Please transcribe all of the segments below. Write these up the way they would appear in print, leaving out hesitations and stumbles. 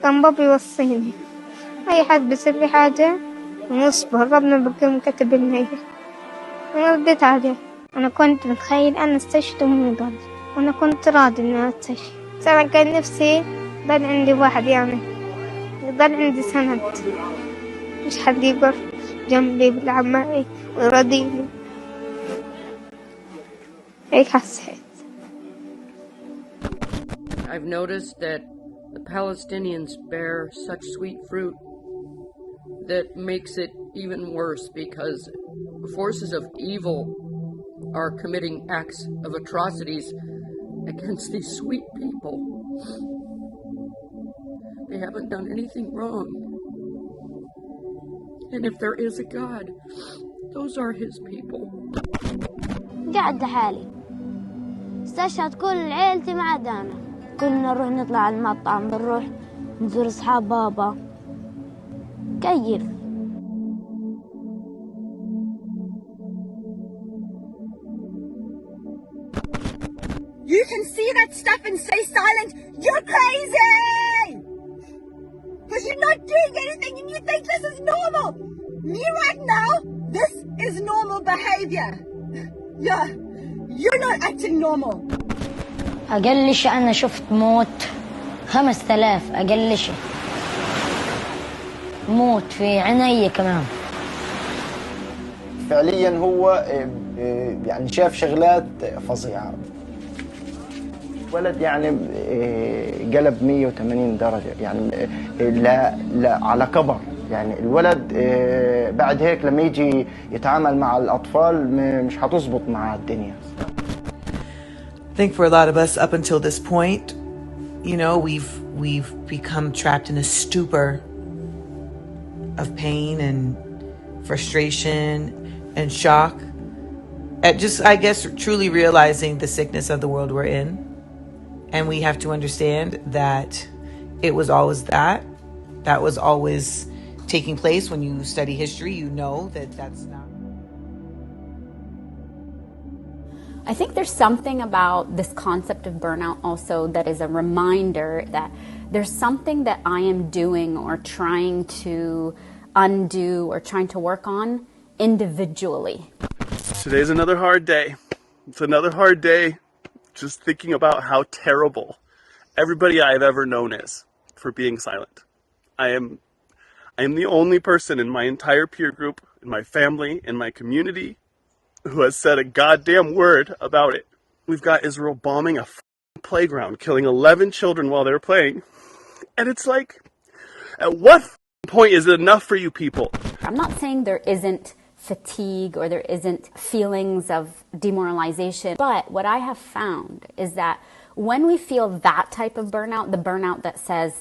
كان بابي يوصيني أي حد بيصير لي حاجة نصبر، ربنا بيكون كتب لنا إياها. أنا رديت عليه، أنا كنت متخيل أنا استشهد ومو ضل، وأنا كنت راضي إن أنا استشهد، بس أنا كان نفسي ضل عندي واحد يعني يضل عندي سند، مش حد يقف جنبي بيلعب معي ويرضيني. هيك حسيت. I've noticed that the Palestinians bear such sweet fruit that makes it even worse, because forces of evil are committing acts of atrocities against these sweet people. They haven't done anything wrong. And if there is a God, those are his people. قاعد حالي استشهد كل عيلتي ما عدا أنا. كلنا نروح نطلع على المطعم، بنروح نزور أصحاب بابا. كيف You can see that stuff and stay silent. You're crazy! Because you're not doing anything and you think this is normal. Me right now, this is normal behavior. Yeah, you're not acting normal. أقل شيء أنا شفت موت 5000، أقل شيء موت في عيني كمان. فعليا هو يعني شاف شغلات فظيعة. ولد يعني قلب 180 درجة، يعني لا على كبر. يعني الولد بعد هيك لما يجي يتعامل مع الأطفال مش هتظبط مع الدنيا. I think for a lot of us up until this point, you know, we've become trapped in a stupor of pain and frustration and shock at just, I guess, truly realizing the sickness of the world we're in. And we have to understand that it was always that was always taking place. When you study history, you know that that's not. I think there's something about this concept of burnout also that is a reminder that there's something that I am doing or trying to undo or trying to work on individually. Today's another hard day. It's another hard day just thinking about how terrible everybody I've ever known is for being silent. I am the only person in my entire peer group, in my family, in my community, who has said a goddamn word about it. We've got Israel bombing a playground, killing 11 children while they're playing. And it's like, at what point is it enough for you people? I'm not saying there isn't fatigue or there isn't feelings of demoralization, but what I have found is that when we feel that type of burnout, the burnout that says,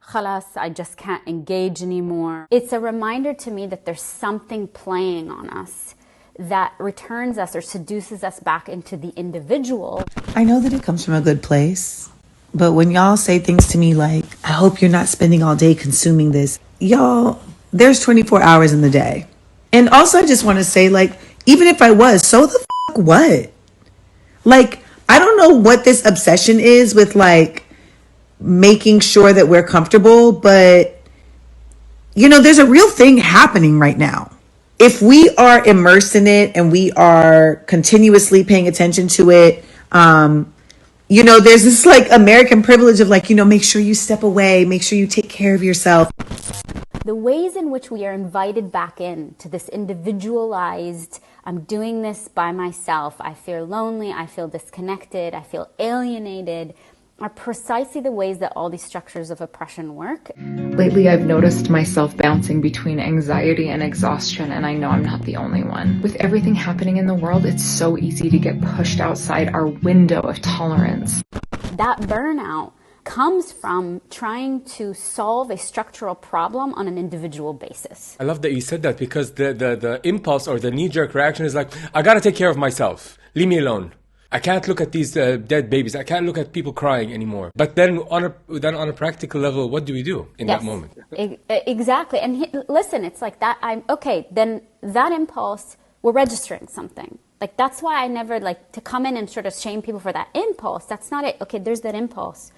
khalas, I just can't engage anymore, it's a reminder to me that there's something playing on us that returns us or seduces us back into the individual. I know that it comes from a good place, but when y'all say things to me like, I hope you're not spending all day consuming this, y'all, there's 24 hours in the day. And also I just want to say, like, even if I was, so the fuck what? Like, I don't know what this obsession is with, like, making sure that we're comfortable, but, you know, there's a real thing happening right now. If we are immersed in it and we are continuously paying attention to it, you know, there's this like American privilege of like, you know, make sure you step away, make sure you take care of yourself. The ways in which we are invited back in to this individualized, I'm doing this by myself, I feel lonely, I feel disconnected, I feel alienated, are precisely the ways that all these structures of oppression work. Lately, I've noticed myself bouncing between anxiety and exhaustion, and I know I'm not the only one. With everything happening in the world, it's so easy to get pushed outside our window of tolerance. That burnout comes from trying to solve a structural problem on an individual basis. I love that you said that, because the impulse or the knee-jerk reaction is like, I gotta take care of myself. Leave me alone. I can't look at these dead babies. I can't look at people crying anymore. But then on a practical level, what do we do in that moment? Exactly. And listen, it's like that. Okay, then that impulse, we're registering something. Like, that's why I never like to come in and sort of shame people for that impulse. That's not it. Okay, there's that impulse.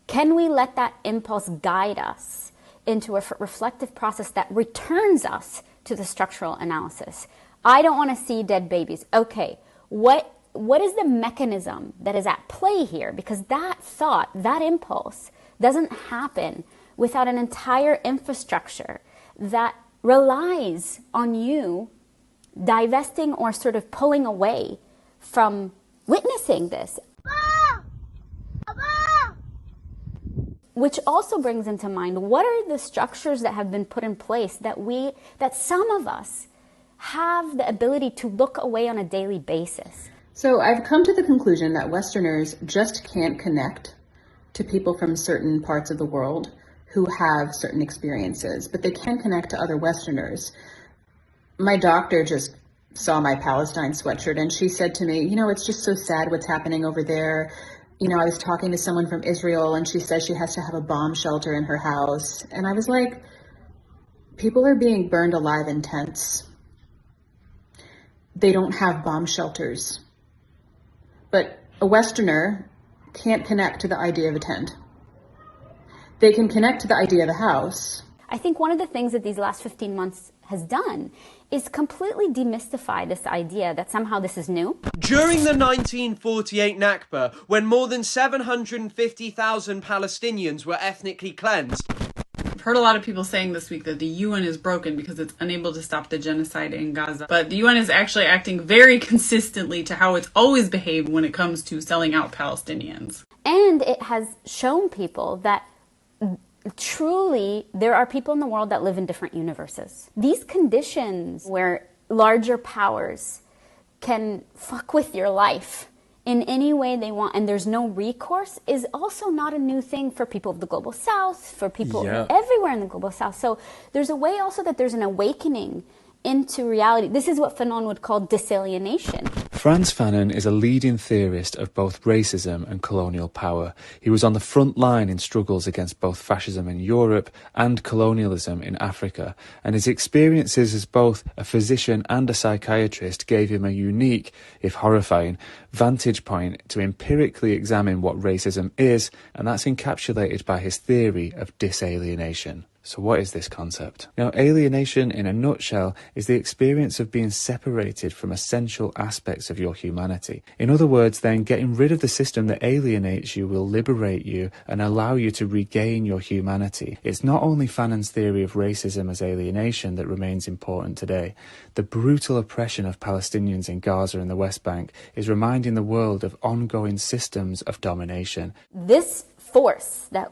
Can we let that impulse guide us into a reflective process that returns us to the structural analysis? I don't want to see dead babies. Okay, what is the mechanism that is at play here? Because that thought, that impulse, doesn't happen without an entire infrastructure that relies on you divesting or sort of pulling away from witnessing this. Which also brings into mind, what are the structures that have been put in place that some of us have the ability to look away on a daily basis? So I've come to the conclusion that Westerners just can't connect to people from certain parts of the world who have certain experiences, but they can connect to other Westerners. My doctor just saw my Palestine sweatshirt and she said to me, you know, it's just so sad what's happening over there. You know, I was talking to someone from Israel and she says she has to have a bomb shelter in her house. And I was like, people are being burned alive in tents. They don't have bomb shelters. But a Westerner can't connect to the idea of a tent. They can connect to the idea of a house. I think one of the things that these last 15 months has done is completely demystify this idea that somehow this is new. During the 1948 Nakba, when more than 750,000 Palestinians were ethnically cleansed, I've heard a lot of people saying this week that the UN is broken because it's unable to stop the genocide in Gaza. But the UN is actually acting very consistently to how it's always behaved when it comes to selling out Palestinians. And it has shown people that truly there are people in the world that live in different universes. These conditions where larger powers can fuck with your life in any way they want and there's no recourse is also not a new thing for people of the global south, for people everywhere in the global south. So there's a way also that there's an awakening into reality. This is what Fanon would call disalienation. Frantz Fanon is a leading theorist of both racism and colonial power. He was on the front line in struggles against both fascism in Europe and colonialism in Africa, and his experiences as both a physician and a psychiatrist gave him a unique, if horrifying, vantage point to empirically examine what racism is, and that's encapsulated by his theory of disalienation. So what is this concept? Now, alienation in a nutshell is the experience of being separated from essential aspects of your humanity. In other words, then, getting rid of the system that alienates you will liberate you and allow you to regain your humanity. It's not only Fanon's theory of racism as alienation that remains important today. The brutal oppression of Palestinians in Gaza and the West Bank is reminding the world of ongoing systems of domination. This force that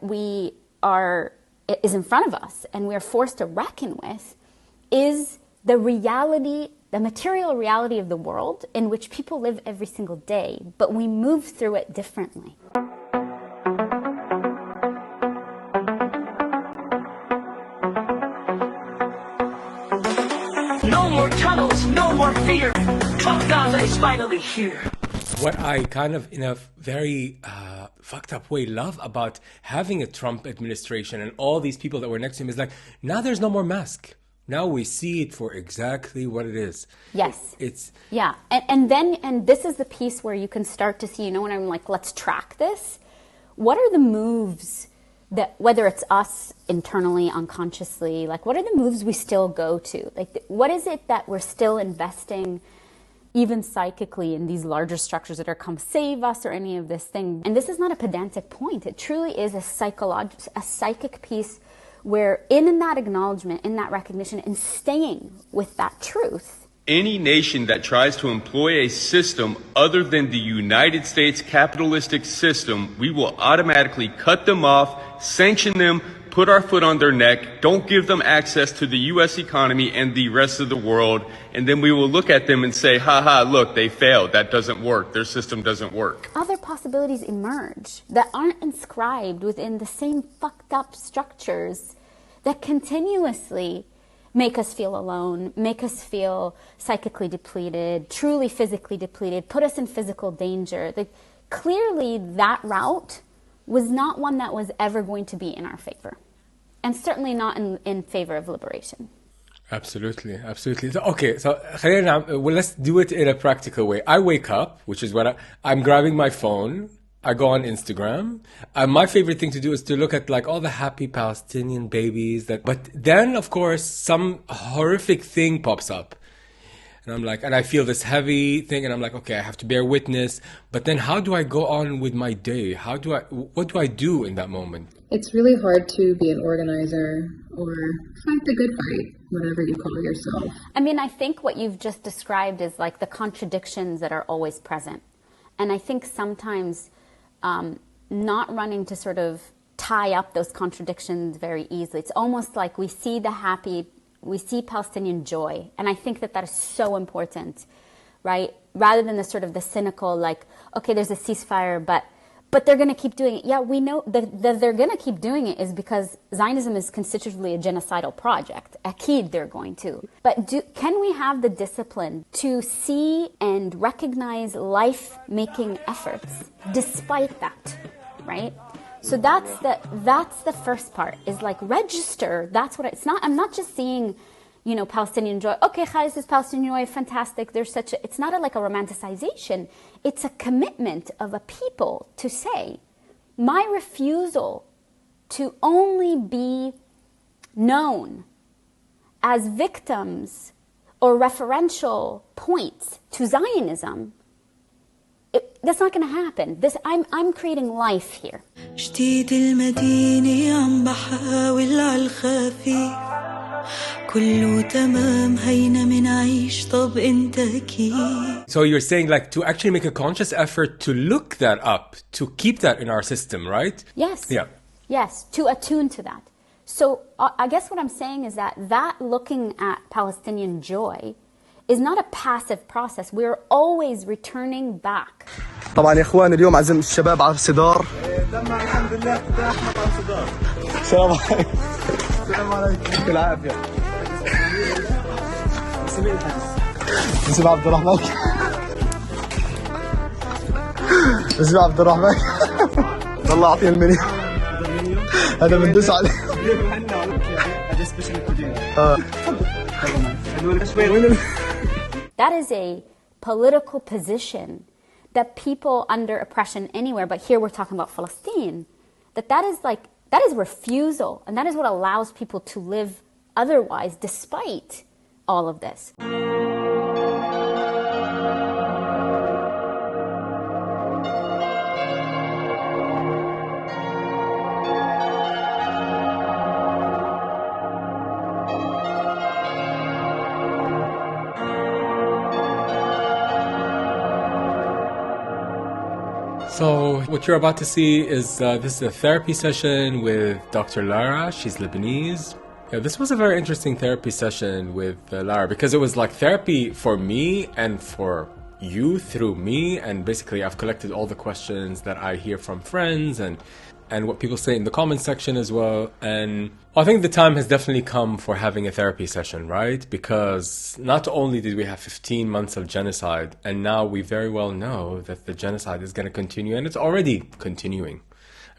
is in front of us and we're forced to reckon with is the reality, the material reality of the world in which people live every single day, but we move through it differently. No more tunnels, no more fear. Trump Gaza is finally here. What I kind of, in a very fucked up way, love about having a Trump administration and all these people that were next to him is like, now there's no more mask. Now we see it for exactly what it is. Yes. It's and this is the piece where you can start to see, you know, when I'm like, let's track this. What are the moves that, whether it's us internally, unconsciously, like what are the moves we still go to? Like what is it that we're still investing even psychically in these larger structures that are come save us or any of this thing? And this is not a pedantic point. It truly is a psychic piece where in that acknowledgement, in that recognition, and staying with that truth. Any nation that tries to employ a system other than the United States capitalistic system, we will automatically cut them off, sanction them, put our foot on their neck, don't give them access to the U.S. economy and the rest of the world, and then we will look at them and say, ha, look, they failed. That doesn't work. Their system doesn't work. Other possibilities emerge that aren't inscribed within the same fucked up structures that continuously make us feel alone, make us feel psychically depleted, truly physically depleted, put us in physical danger. Clearly that route was not one that was ever going to be in our favor. And certainly not in favor of liberation. Absolutely. So, okay, so well, let's do it in a practical way. I wake up, which is what I'm grabbing my phone. I go on Instagram. My favorite thing to do is to look at like all the happy Palestinian babies but then of course some horrific thing pops up. And I'm like, and I feel this heavy thing and I'm like, okay, I have to bear witness. But then how do I go on with my day? What do I do in that moment? It's really hard to be an organizer or fight the good fight, whatever you call yourself. I mean, I think what you've just described is like the contradictions that are always present. And I think sometimes not running to sort of tie up those contradictions very easily. It's almost like we see Palestinian joy. And I think that is so important, right? Rather than the sort of the cynical, like, okay, there's a ceasefire, but they're going to keep doing it. Yeah, we know that they're going to keep doing it is because Zionism is constitutively a genocidal project. Akid they're going to. But can we have the discipline to see and recognize life-making efforts despite that, right? So that's the first part, is like register. That's what it's not. I'm not just seeing, Palestinian joy. Okay, Khalis is Palestinian joy, fantastic. It's not like a romanticization. It's a commitment of a people to say, my refusal to only be known as victims or referential points to Zionism, that's not going to happen. I'm creating life here. جديد المدينة عم بحاول عالخفيف كله تمام هينا منعيش طب انت كيف. So you're saying like to actually make a conscious effort to look that up, to keep that in our system, right? Yes. Yeah. Yes, to attune to that. So I guess what I'm saying is that looking at Palestinian joy is not a passive process. We're always returning back. طبعا يا اخوان اليوم عزم الشباب على الصدار. الحمد لله فتحنا على الصدار. السلام عليكم. السلام عليكم. يعطيك العافية. اسمي عبد الرحمن. اسمي عبد الرحمن. الله يعطيه المنيو. هذا بندوس عليه. هذا سبيشال That is a political position that people under oppression anywhere, but here we're talking about Palestine, that is refusal, and that is what allows people to live otherwise despite all of this. So what you're about to see is this is a therapy session with Dr. Lara. She's Lebanese. Yeah, this was a very interesting therapy session with Lara because it was like therapy for me and for you through me. And basically I've collected all the questions that I hear from friends and what people say in the comment section as well. And I think the time has definitely come for having a therapy session, right? Because not only did we have 15 months of genocide, and now we very well know that the genocide is going to continue, and it's already continuing.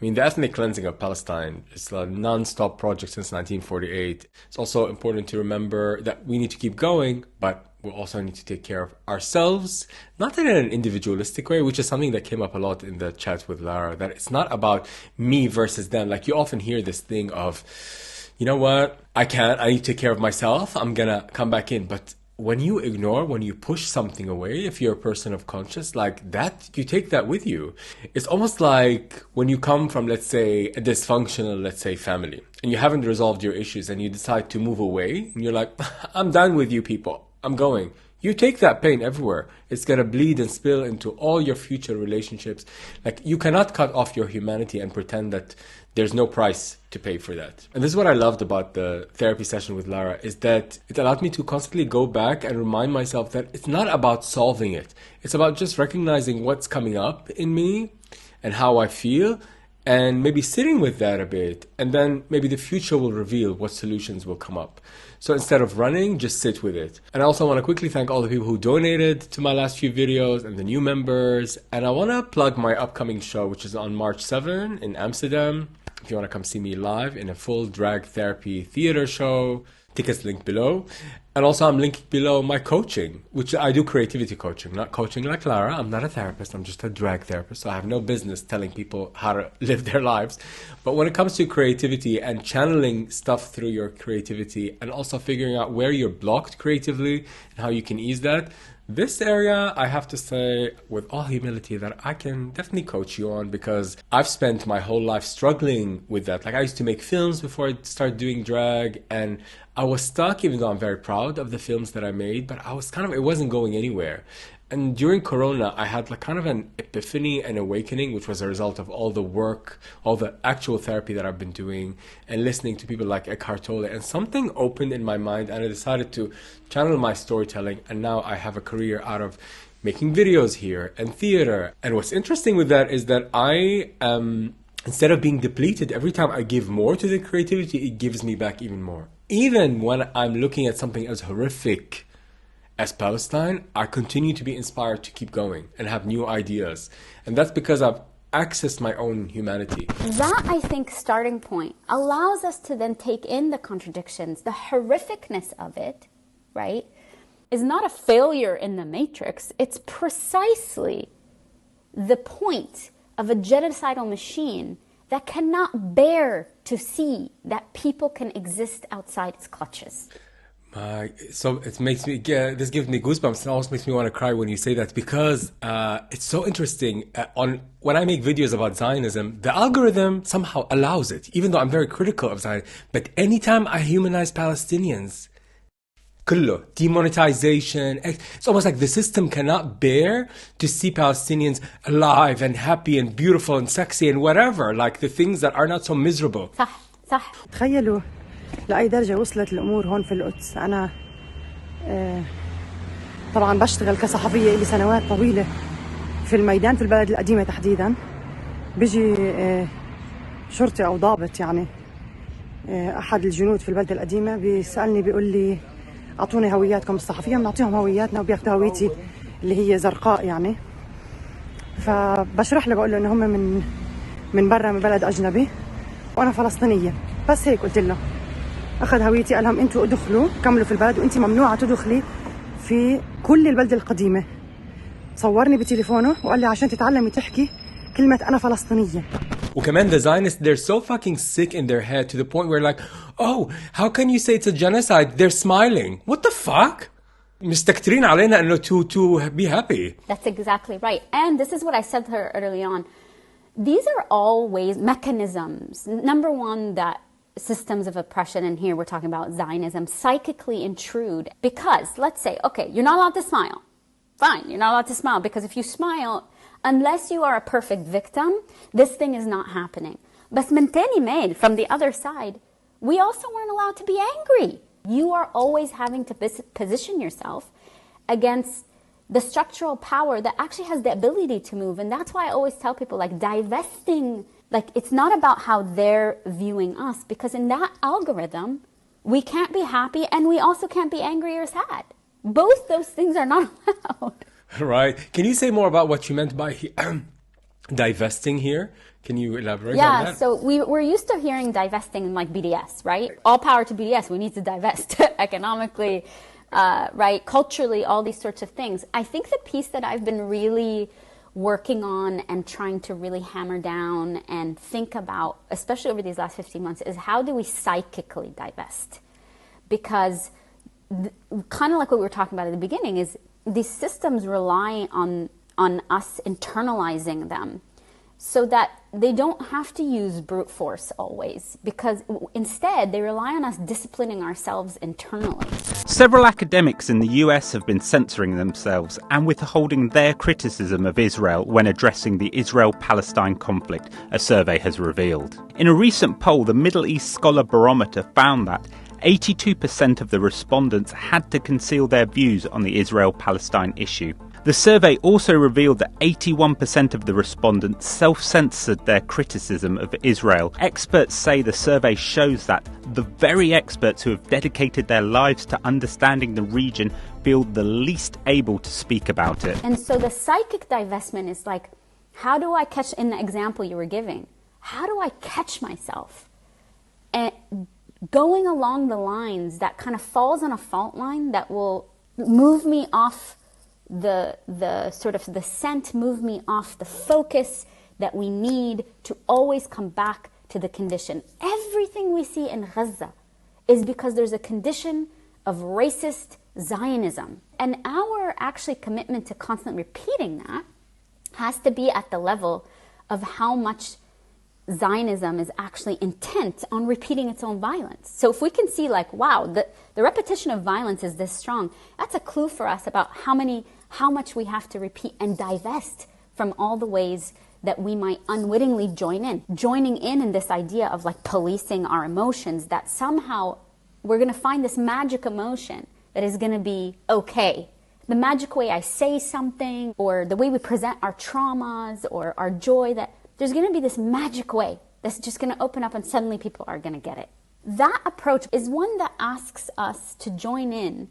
I mean, the ethnic cleansing of Palestine is a non-stop project since 1948. It's also important to remember that we need to keep going, but we'll also need to take care of ourselves, not in an individualistic way, which is something that came up a lot in the chat with Lara, that it's not about me versus them. Like you often hear this thing of, you know what, I need to take care of myself, I'm gonna come back in. But when you ignore, when you push something away, if you're a person of conscience, like that, you take that with you. It's almost like when you come from, let's say, a dysfunctional, let's say, family, and you haven't resolved your issues and you decide to move away, and you're like, I'm done with you people. I'm going. You take that pain everywhere. It's going to bleed and spill into all your future relationships. Like you cannot cut off your humanity and pretend that there's no price to pay for that. And this is what I loved about the therapy session with Lara, is that it allowed me to constantly go back and remind myself that it's not about solving it. It's about just recognizing what's coming up in me and how I feel, and maybe sitting with that a bit, and then maybe the future will reveal what solutions will come up. So instead of running, just sit with it. And I also want to quickly thank all the people who donated to my last few videos and the new members. And I want to plug my upcoming show, which is on March 7 in Amsterdam. If you want to come see me live in a full drag therapy theater show, Tickets linked below. And also I'm linking below my coaching, which I do creativity coaching, not coaching like Lara. I'm not a therapist. I'm just a drag therapist. So I have no business telling people how to live their lives. But when it comes to creativity and channeling stuff through your creativity and also figuring out where you're blocked creatively and how you can ease that, this area, I have to say with all humility that I can definitely coach you on, because I've spent my whole life struggling with that. Like, I used to make films before I started doing drag, and I was stuck, even though I'm very proud of the films that I made, but I was it wasn't going anywhere. And during Corona, I had like kind of an epiphany and awakening, which was a result of all the work, all the actual therapy that I've been doing and listening to people like Eckhart Tolle. And something opened in my mind and I decided to channel my storytelling. And now I have a career out of making videos here and theater. And what's interesting with that is that I instead of being depleted, every time I give more to the creativity, it gives me back even more. Even when I'm looking at something as horrific as Palestine, I continue to be inspired to keep going and have new ideas. And that's because I've accessed my own humanity. That, I think, starting point allows us to then take in the contradictions, the horrificness of it, right, is not a failure in the matrix. It's precisely the point of a genocidal machine that cannot bear to see that people can exist outside its clutches. So it makes me, this gives me goosebumps. It almost makes me want to cry when you say that, because it's so interesting. When I make videos about Zionism, the algorithm somehow allows it, even though I'm very critical of Zionism. But anytime I humanize Palestinians, kullo, demonetization, it's almost like the system cannot bear to see Palestinians alive and happy and beautiful and sexy and whatever, like the things that are not so miserable. صح. تخيلوا لأي درجة وصلت الأمور هون في القدس. أنا طبعا بشتغل كصحفية لي سنوات طويلة في الميدان في البلد القديمة تحديدا. بيجي شرطي أو ضابط يعني أحد الجنود في البلد القديمة بيسألني بيقول لي أعطوني هوياتكم الصحفية. بنعطيهم هوياتنا وبياخذوا هويتي اللي هي زرقاء يعني. فبشرح له بقول له إن هم من برا من بلد أجنبي وأنا فلسطينية. بس هيك قلت له. أخذ هويتي قال لهم أنتوا ادخلوا كملوا في البلد وأنتي ممنوعة تدخلي في كل البلدة القديمة. صورني بتليفونه وقال لي عشان تتعلمي تحكي كلمة أنا فلسطينية. وكمان the Zionists, they're so fucking sick in their head to the point where like, oh, how can you say it's a genocide? They're smiling. What the fuck? مستكترين علينا إنه to be happy. That's exactly right. And this is what I said to her early on. These are all ways, mechanisms. Number one, that systems of oppression, and here we're talking about Zionism, psychically intrude because, let's say, okay, you're not allowed to smile. Fine, you're not allowed to smile, because if you smile, unless you are a perfect victim, this thing is not happening. But من تاني ميل, from the other side, we also weren't allowed to be angry. You are always having to position yourself against the structural power that actually has the ability to move. And that's why I always tell people, like, divesting, like, it's not about how they're viewing us, because in that algorithm, we can't be happy and we also can't be angry or sad. Both those things are not allowed. Right. Can you say more about what you meant by divesting here? Can you elaborate on that? Yeah, so we're used to hearing divesting in like BDS, right? All power to BDS. We need to divest economically, right? Culturally, all these sorts of things. I think the piece that I've been really working on and trying to really hammer down and think about, especially over these last 15 months, is how do we psychically divest? Because kind of like what we were talking about at the beginning is these systems rely on us internalizing them so that they don't have to use brute force always, because instead they rely on us disciplining ourselves internally. Several academics in the US have been censoring themselves and withholding their criticism of Israel when addressing the Israel-Palestine conflict, a survey has revealed. In a recent poll, the Middle East Scholar Barometer found that 82% of the respondents had to conceal their views on the Israel-Palestine issue. The survey also revealed that 81% of the respondents self-censored their criticism of Israel. Experts say the survey shows that the very experts who have dedicated their lives to understanding the region feel the least able to speak about it. And so the psychic divestment is like, how do I catch, in the example you were giving, how do I catch myself and going along the lines that kind of falls on a fault line that will move me off the sort of the scent, move me off the focus that we need to always come back to the condition. Everything we see in Gaza is because there's a condition of racist Zionism. And our actually commitment to constantly repeating that has to be at the level of how much Zionism is actually intent on repeating its own violence. So if we can see like, wow, the repetition of violence is this strong, that's a clue for us about how much we have to repeat and divest from all the ways that we might unwittingly joining in this idea of like policing our emotions, that somehow we're going to find this magic emotion that is going to be okay. The magic way I say something, or the way we present our traumas or our joy, that there's going to be this magic way that's just going to open up and suddenly people are going to get it. That approach is one that asks us to join in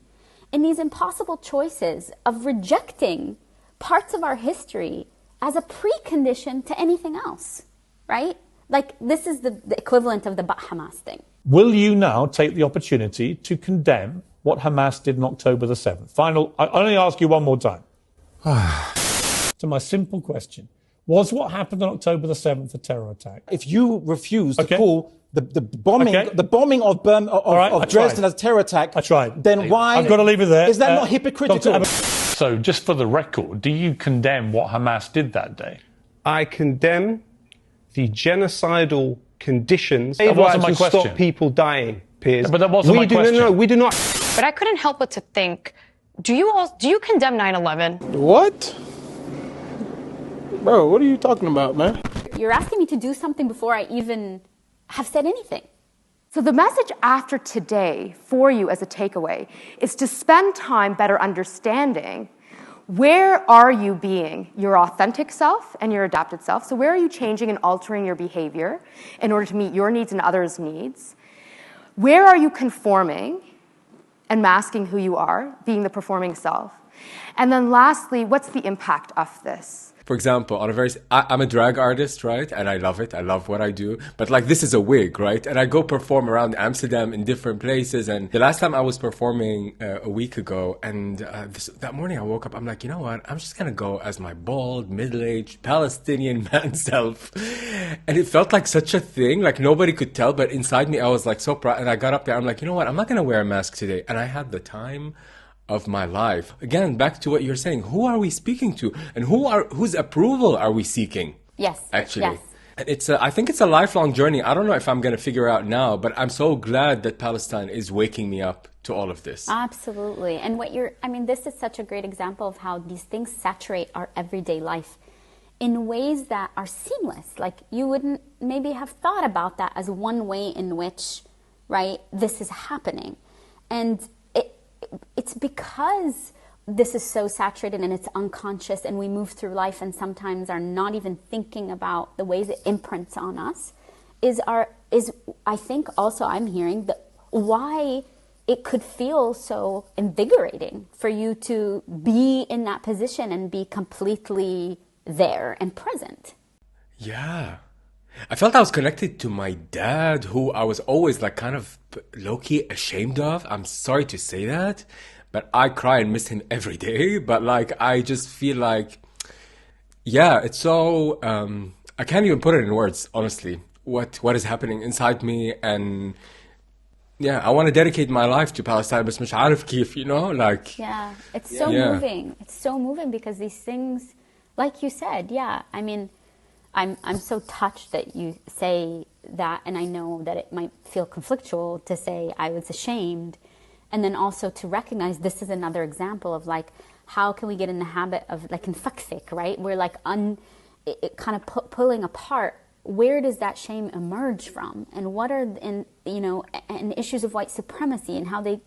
these impossible choices of rejecting parts of our history as a precondition to anything else, right? Like, this is the equivalent of the Hamas thing. Will you now take the opportunity to condemn what Hamas did on October the 7th? I only ask you one more time. To my simple question. Was what happened on October the 7th a terror attack? If you refuse to call the bombing of Dresden as a terror attack, I tried. Then why? I've got to leave it there. Is that not hypocritical? So, just for the record, do you condemn what Hamas did that day? I condemn the genocidal conditions That wasn't my to question. stop people dying, Piers. Yeah, but that wasn't my question. No, we do not. But I couldn't help but to think, do you condemn 9/11? What? Bro, what are you talking about, man? You're asking me to do something before I even have said anything. So the message after today for you as a takeaway is to spend time better understanding where are you being your authentic self and your adapted self. So where are you changing and altering your behavior in order to meet your needs and others' needs? Where are you conforming and masking who you are, being the performing self? And then lastly, what's the impact of this? For example, I'm a drag artist, right? And I love it. I love what I do. But like, this is a wig, right? And I go perform around Amsterdam in different places. And the last time I was performing a week ago, and that morning I woke up, I'm like, you know what? I'm just going to go as my bald, middle-aged Palestinian man self. And it felt like such a thing. Like, nobody could tell. But inside me, I was like so proud. And I got up there. I'm like, you know what? I'm not going to wear a mask today. And I had the time of my life. Again, back to what you're saying. Who are we speaking to? And whose approval are we seeking? Yes. Actually. Yes. It's I think it's a lifelong journey. I don't know if I'm going to figure out now, but I'm so glad that Palestine is waking me up to all of this. Absolutely. And this is such a great example of how these things saturate our everyday life in ways that are seamless. Like, you wouldn't maybe have thought about that as one way in which, right, this is happening. And it's because this is so saturated and it's unconscious, and we move through life and sometimes are not even thinking about the ways it imprints on us, is I think also I'm hearing that why it could feel so invigorating for you to be in that position and be completely there and present. Yeah. I felt I was connected to my dad, who I was always like kind of low-key ashamed of. I'm sorry to say that, but I cry and miss him every day. But like, I just feel like, yeah, it's so, I can't even put it in words, honestly, what is happening inside me. And yeah, I want to dedicate my life to Palestine, but مش عارف كيف, you know, like. Yeah, it's so moving. It's so moving because these things, like you said, yeah, I mean, I'm so touched that you say that, and I know that it might feel conflictual to say I was ashamed, and then also to recognize this is another example of like, how can we get in the habit of like infakfik, right? We're like kind of pulling apart. Where does that shame emerge from, and what are and issues of white supremacy and how they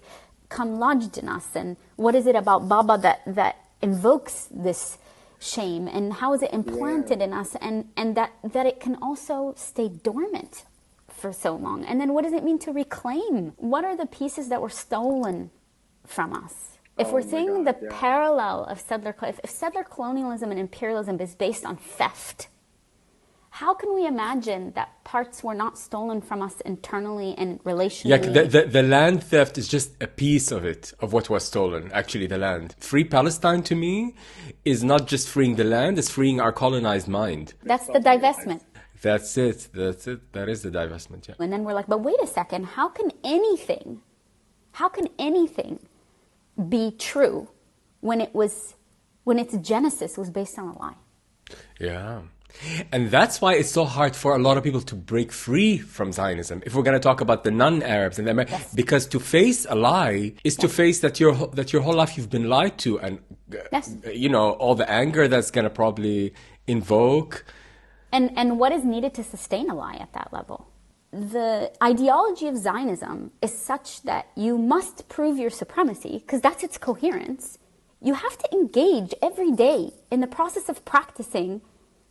come lodged in us, and what is it about Baba that invokes this shame, and how is it implanted in us, and that it can also stay dormant for so long. And then what does it mean to reclaim? What are the pieces that were stolen from us? If we're seeing the parallel of settler colonialism and imperialism is based on theft, how can we imagine that parts were not stolen from us internally and relationally? Yeah, the land theft is just a piece of it, of what was stolen, actually, the land. Free Palestine, to me, is not just freeing the land, it's freeing our colonized mind. That's the divestment. That's it. That is the divestment, yeah. And then we're like, but wait a second, how can anything be true when its genesis was based on a lie? Yeah. And that's why it's so hard for a lot of people to break free from Zionism. If we're going to talk about the non-Arabs and Yes. because to face a lie is to face that your whole life you've been lied to, and Yes. all the anger that's going to probably invoke. And what is needed to sustain a lie at that level? The ideology of Zionism is such that you must prove your supremacy, because that's its coherence. You have to engage every day in the process of practicing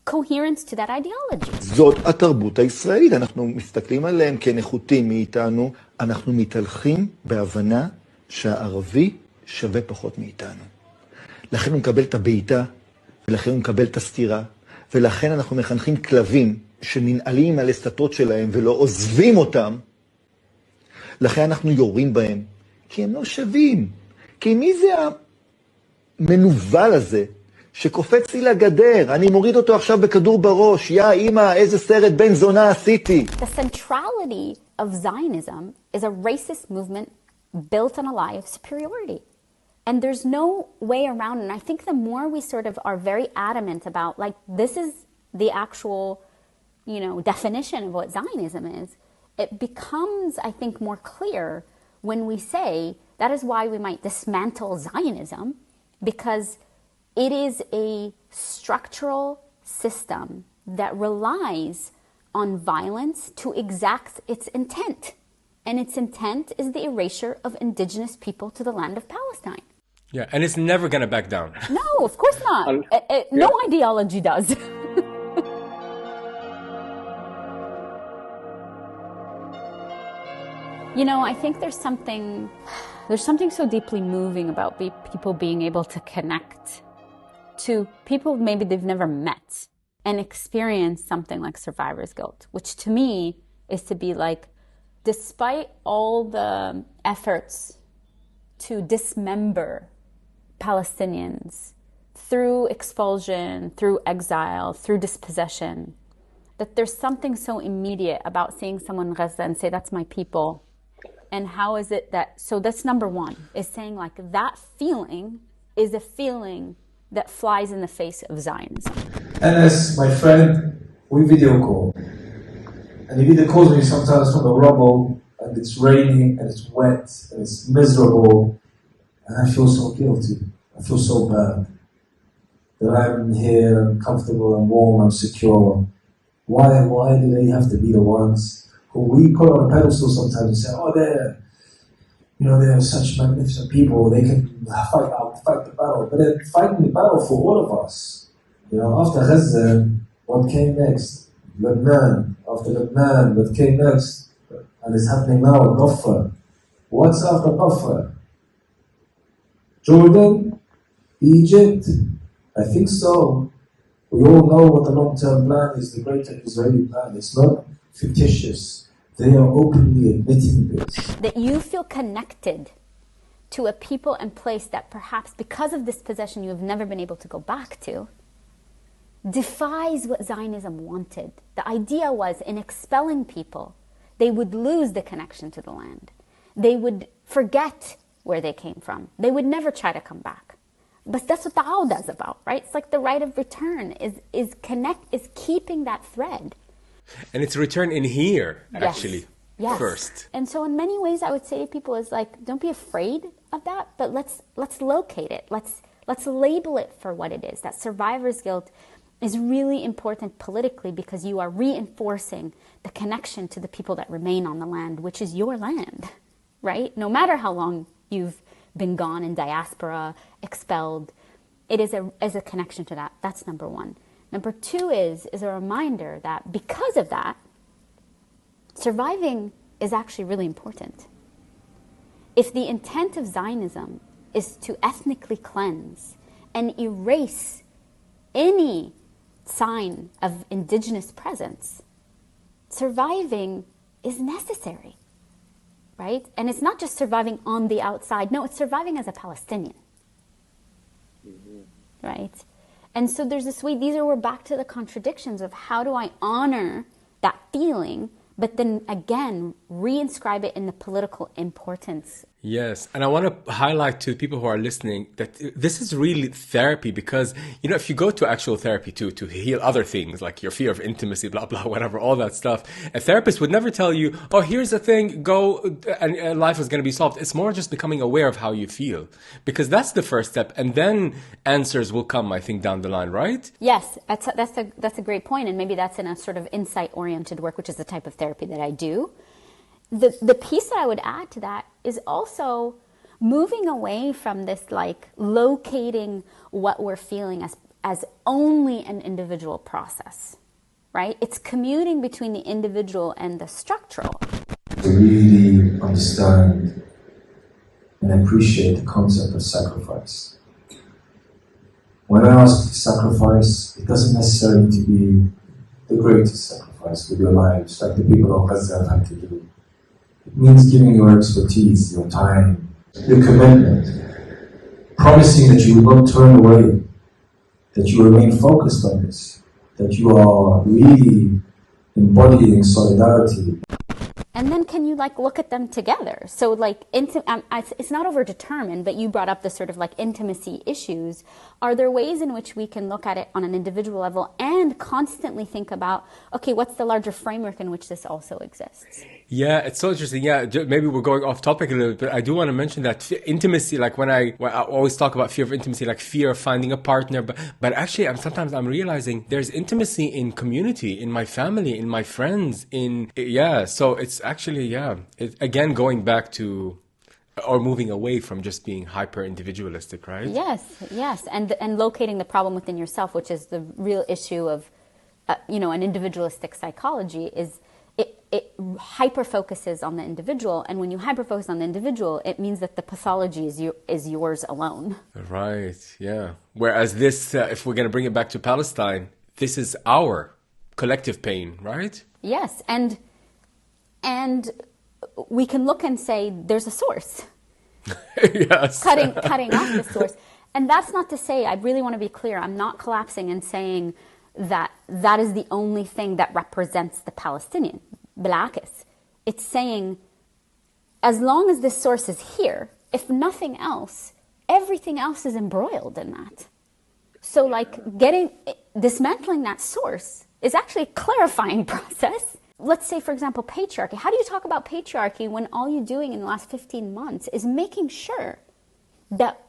coherence to that ideology. זאת התרבות הישראלית, אנחנו מסתכלים עליהם כנחותים מאיתנו, אנחנו מתהלכים בהבנה שהערבי שווה פחות מאיתנו. לכן הוא מקבל את הבעיטה, ולכן הוא מקבל את הסתירה, ולכן אנחנו מחנכים כלבים שננעלים על הסתות שלהם ולא עוזבים אותם. לכן אנחנו יורים בהם, כי הם לא שווים. כי מי זה המנוול הזה שקופץ לי לגדר? אני מוריד אותו עכשיו בכדור בראש. יא אמא, איזה סרט בן זונה עשיתי. The centrality of Zionism is a racist movement built on a lie of superiority. And there's no way around it. And I think the more we sort of are very adamant about, like, this is the actual, definition of what Zionism is, it becomes, I think, more clear when we say that is why we might dismantle Zionism, because it is a structural system that relies on violence to exact its intent. And its intent is the erasure of indigenous people to the land of Palestine. Yeah, and it's never going to back down. No, of course not. No ideology does. I think there's something so deeply moving about people being able to connect to people maybe they've never met and experience something like survivor's guilt, which to me is to be like, despite all the efforts to dismember Palestinians through expulsion, through exile, through dispossession, that there's something so immediate about seeing someone in Gaza and say, that's my people. And how is it that, so that's number one, is saying like that feeling is a feeling that flies in the face of Zionism. And as my friend, we video call. And he video calls me sometimes from the rubble, and it's raining, and it's wet, and it's miserable. And I feel so guilty. I feel so bad. That I'm here, I'm comfortable, I'm warm, I'm secure. Why do they have to be the ones who we put on a pedestal sometimes and say, oh, they're such magnificent people, they can fight the battle. But they're fighting the battle for all of us. After Gaza, what came next? Lebanon. After Lebanon, what came next? And it's happening now in Rafah. What's after Rafah? Jordan? Egypt? I think so. We all know what the long-term plan is, the greater Israeli plan. It's not fictitious. They are openly admitting this. That you feel connected to a people and place that perhaps because of this possession you have never been able to go back to, defies what Zionism wanted. The idea was, in expelling people, they would lose the connection to the land. They would forget where they came from. They would never try to come back. But that's what the Auda is about, right? It's like the right of return is keeping that thread. And it's return in here, actually, first. And so in many ways, I would say to people is like, don't be afraid of that, but let's locate it. Let's label it for what it is. That survivor's guilt is really important politically because you are reinforcing the connection to the people that remain on the land, which is your land, right? No matter how long you've been gone in diaspora, expelled, it is a connection to that. That's number one. Number two is a reminder that because of that, surviving is actually really important. If the intent of Zionism is to ethnically cleanse and erase any sign of indigenous presence, surviving is necessary, right? And it's not just surviving on the outside. No, it's surviving as a Palestinian, right? And so there's this way, we're back to the contradictions of how do I honor that feeling, but then again, reinscribe it in the political importance. Yes, and I want to highlight to people who are listening that this is really therapy, because, you know, if you go to actual therapy to heal other things like your fear of intimacy, blah, blah, whatever, all that stuff, a therapist would never tell you, oh, here's the thing, go, and life is going to be solved. It's more just becoming aware of how you feel, because that's the first step, and then answers will come, I think, down the line, right? Yes, that's a great point, and maybe that's in a sort of insight-oriented work, which is the type of therapy that I do. The piece that I would add to that is also moving away from this, like, locating what we're feeling as only an individual process, right? It's commuting between the individual and the structural. To really understand and appreciate the concept of sacrifice. When I ask sacrifice, it doesn't necessarily need to be the greatest sacrifice with your lives, like the people of Gaza have had to do. It means giving your expertise, your time, your commitment, promising that you will not turn away, that you remain focused on this, that you are really embodying solidarity. And then can you, like, look at them together? So, like, it's not overdetermined, but you brought up the sort of, like, intimacy issues. Are there ways in which we can look at it on an individual level and constantly think about, okay, what's the larger framework in which this also exists? Yeah, it's so interesting. Yeah, maybe we're going off topic a little bit, but I do want to mention that intimacy, like when I always talk about fear of intimacy, like fear of finding a partner, but actually sometimes I'm realizing there's intimacy in community, in my family, in my friends, so it's actually, again, going back to, or moving away from just being hyper individualistic, right? Yes. And locating the problem within yourself, which is the real issue of, an individualistic psychology, is it hyper focuses on the individual, and when you hyper focus on the individual, it means that the pathology is yours alone. Right. Yeah. Whereas this, if we're going to bring it back to Palestine, this is our collective pain, right? Yes, and we can look and say there's a source. Yes. Cutting off the source, and that's not to say, I really want to be clear, I'm not collapsing and saying that is the only thing that represents the Palestinian. Bil'akis. It's saying, as long as this source is here, if nothing else, everything else is embroiled in that. So, like, dismantling that source is actually a clarifying process. Let's say, for example, patriarchy. How do you talk about patriarchy when all you're doing in the last 15 months is making sure that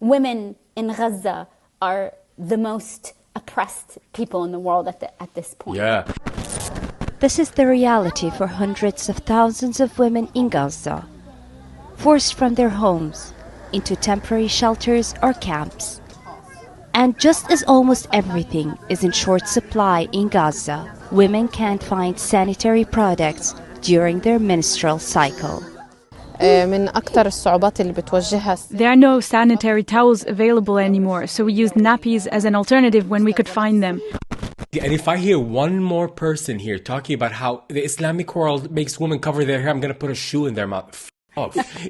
women in Gaza are the most oppressed people in the world at this point? Yeah. This is the reality for hundreds of thousands of women in Gaza, forced from their homes into temporary shelters or camps. And just as almost everything is in short supply in Gaza, women can't find sanitary products during their menstrual cycle. There are no sanitary towels available anymore, so we used nappies as an alternative when we could find them. And if I hear one more person here talking about how the Islamic world makes women cover their hair, I'm going to put a shoe in their mouth.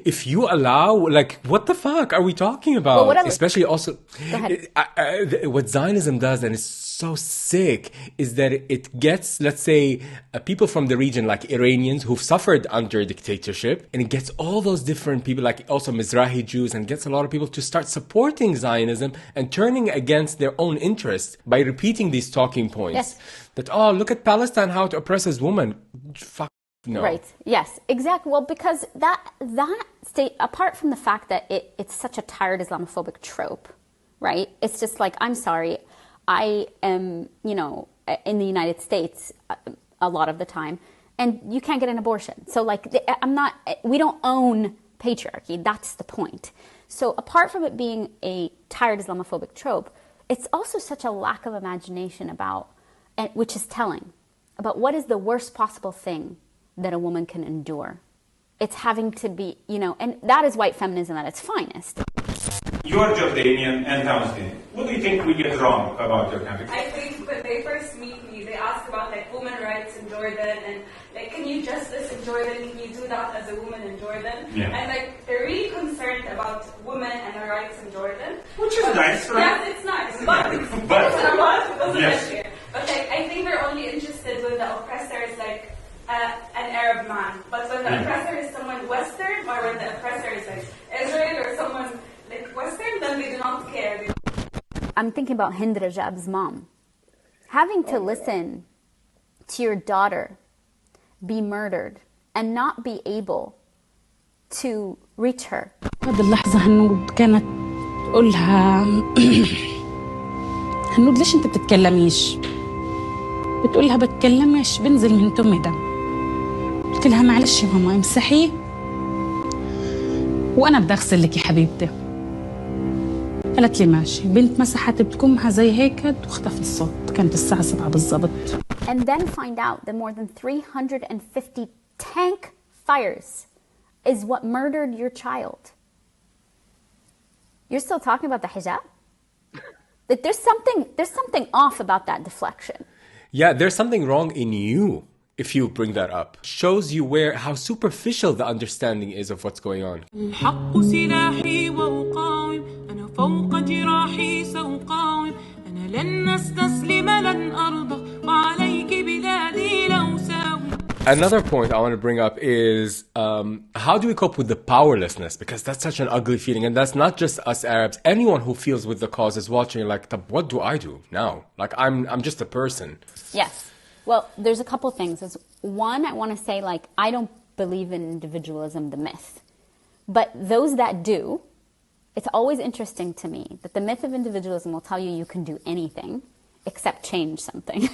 If you allow, like, what the fuck are we talking about? Well, especially also, what Zionism does, and it's so sick, is that it gets, let's say, people from the region, like Iranians who've suffered under dictatorship, and it gets all those different people, like also Mizrahi Jews, and gets a lot of people to start supporting Zionism and turning against their own interests by repeating these talking points. Yes. That, oh, look at Palestine, how it oppresses women. Fuck. No. Right. Yes, exactly. Well, because that state, apart from the fact that it's such a tired Islamophobic trope, right? It's just like, I'm sorry, I am, in the United States a lot of the time, and you can't get an abortion. So, like, we don't own patriarchy. That's the point. So apart from it being a tired Islamophobic trope, it's also such a lack of imagination about, which is telling, about what is the worst possible thing that a woman can endure. It's having to be, and that is white feminism at its finest. You are Jordanian and Palestinian. What do you think we get wrong about your country? I think when they first meet me, they ask about like women rights in Jordan and like, can you justice in Jordan? Can you do that as a woman in Jordan? Yeah. And like, they're really concerned about women and their rights in Jordan. Which is nice, right? Yes, it's nice, but it doesn't here. But like, I think they're only interested when the oppressor is like an Arab man. But when the oppressor is someone Western, or when the oppressor is like Israel or someone like Western, then they do not care. I'm thinking about Hind Rajab's mom. Having to listen to your daughter be murdered and not be able to reach her. هذه اللحظة هنود كانت تقولها هنود ليش انت بتتكلميش؟ بتقولها بتكلمش بنزل من تمي دم. قلت لها معلش يا ماما امسحيه وأنا بدي أغسل لك يا حبيبتي. قالت لي ماشي. بنت مسحت بكمها زي هيك واختفى الصوت. كانت الساعة 7 بالضبط. And then find out that more than 350 tank fires is what murdered your child. You're still talking about the hijab? Like there's something off about that deflection. Yeah, there's something wrong in you if you bring that up. Shows you how superficial the understanding is of what's going on. الحق سلاحي وأقاوم أنا فوق جراحي سأقاوم أنا لن أستسلم لن أرضى وعليك بلادي لو ساوي. Another point I want to bring up is how do we cope with the powerlessness? Because that's such an ugly feeling. And that's not just us Arabs. Anyone who feels with the cause is watching like, what do I do now? Like, I'm just a person. Yes. Well, there's a couple things. One, I want to say, like, I don't believe in individualism, the myth. But those that do, it's always interesting to me that the myth of individualism will tell you you can do anything except change something.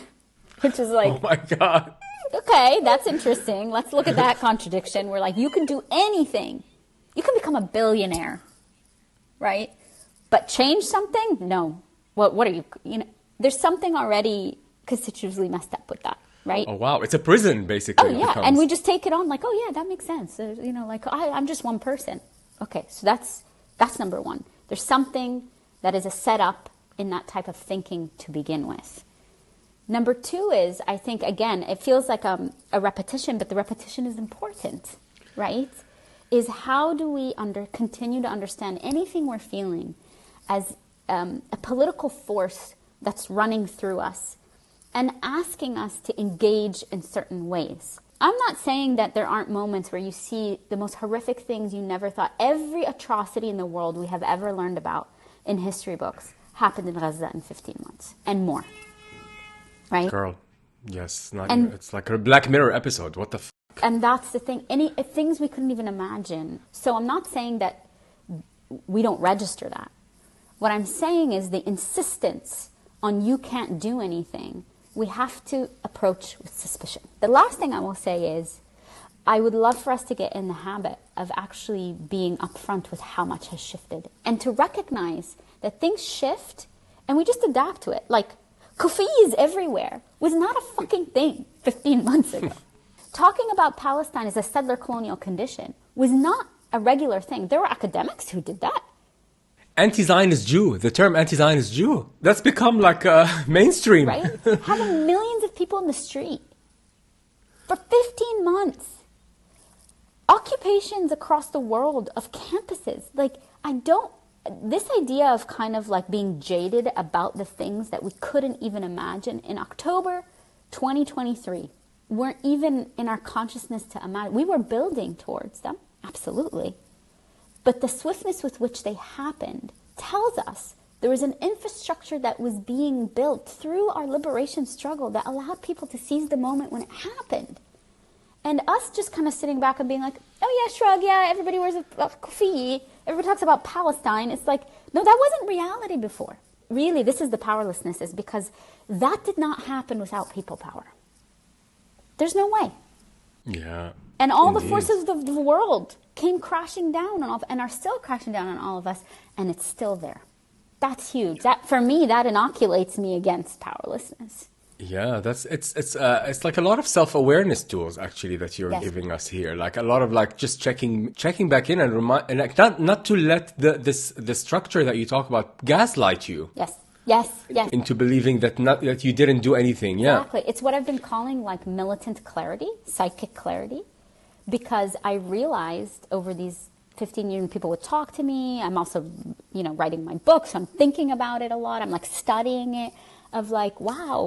Which is like... Oh my God. Okay, that's interesting. Let's look at that contradiction. We're like, you can do anything. You can become a billionaire, right? But change something? No. What are you know, there's something already constitutionally messed up with that, right? Oh, wow. It's a prison, basically. Oh, yeah. And we just take it on like, oh, yeah, that makes sense. You know, like, I'm just one person. Okay, so that's number one. There's something that is a setup in that type of thinking to begin with. Number two is, I think, again, it feels like a repetition, but the repetition is important, right? Is how do we continue to understand anything we're feeling as a political force that's running through us and asking us to engage in certain ways. I'm not saying that there aren't moments where you see the most horrific things you never thought. Every atrocity in the world we have ever learned about in history books happened in Gaza in 15 months and more. Right? Girl, yes. It's like a Black Mirror episode. What the f***? And that's the thing. Things we couldn't even imagine. So I'm not saying that we don't register that. What I'm saying is the insistence on you can't do anything, we have to approach with suspicion. The last thing I will say is, I would love for us to get in the habit of actually being upfront with how much has shifted. And to recognize that things shift and we just adapt to it. Like, kufiyas everywhere was not a fucking thing 15 months ago. Talking about Palestine as a settler colonial condition was not a regular thing. There were academics who did that. Anti-Zionist Jew, the term anti-Zionist Jew, that's become like mainstream. Right? Having millions of people in the street for 15 months. Occupations across the world of campuses. Like, this idea of kind of like being jaded about the things that we couldn't even imagine in October 2023 weren't even in our consciousness to imagine. We were building towards them, absolutely. But the swiftness with which they happened tells us there was an infrastructure that was being built through our liberation struggle that allowed people to seize the moment when it happened. And us just kind of sitting back and being like, oh yeah, shrug, yeah, everybody wears a kufi. Everybody talks about Palestine. It's like, no, that wasn't reality before. Really, this is the powerlessness, is because that did not happen without people power. There's no way. Yeah. And all the forces of the world came crashing down and are still crashing down on all of us, and it's still there. That's huge. That, for me, that inoculates me against powerlessness. Yeah, it's like a lot of self-awareness tools actually that you're giving us here. Like a lot of like just checking back in and like not to let the structure that you talk about gaslight you. Yes. Yes, yes. Into believing that you didn't do anything. Yeah. Exactly. It's what I've been calling like militant clarity, psychic clarity, because I realized over these 15 years people would talk to me. I'm also, writing my books. I'm thinking about it a lot. I'm like studying it of like, wow,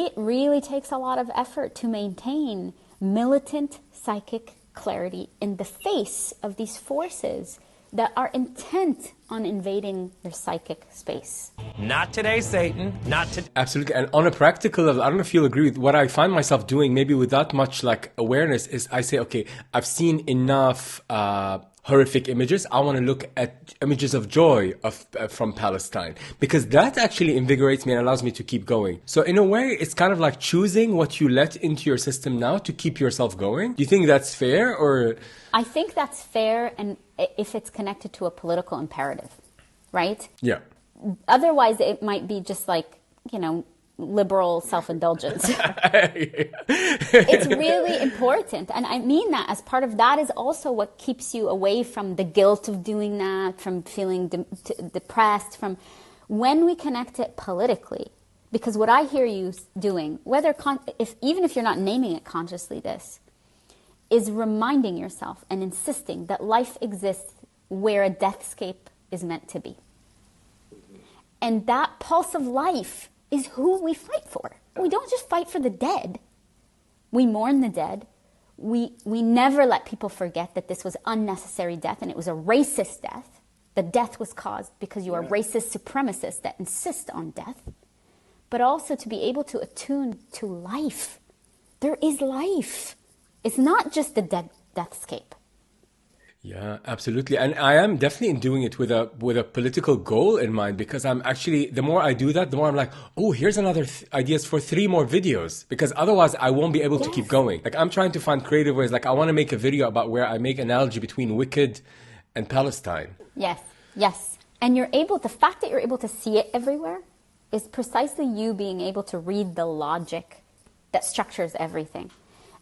it really takes a lot of effort to maintain militant psychic clarity in the face of these forces that are intent on invading your psychic space. Not today, Satan. Not today. Absolutely. And on a practical level, I don't know if you'll agree with what I find myself doing, maybe without much like awareness, is I say, okay, I've seen enough horrific images. I want to look at images of joy from Palestine, because that actually invigorates me and allows me to keep going. So in a way, it's kind of like choosing what you let into your system now to keep yourself going. Do you think that's fair, or? I think that's fair, and if it's connected to a political imperative, right? Yeah. Otherwise, it might be just like, liberal self-indulgence. It's really important. And I mean that as part of that is also what keeps you away from the guilt of doing that, from feeling depressed, from when we connect it politically. Because what I hear you doing, even if you're not naming it consciously this, is reminding yourself and insisting that life exists where a deathscape is meant to be. And that pulse of life is who we fight for. We don't just fight for the dead. We mourn the dead. We never let people forget that this was unnecessary death and it was a racist death. The death was caused because you are racist supremacists that insist on death. But also to be able to attune to life. There is life. It's not just the deathscape. Yeah, absolutely. And I am definitely doing it with a political goal in mind, because I'm actually, the more I do that, the more I'm like, oh, here's another ideas for 3 more videos, because otherwise I won't be able to keep going. Like I'm trying to find creative ways. Like I want to make a video about where I make analogy between Wicked and Palestine. Yes, yes. And the fact that you're able to see it everywhere is precisely you being able to read the logic that structures everything.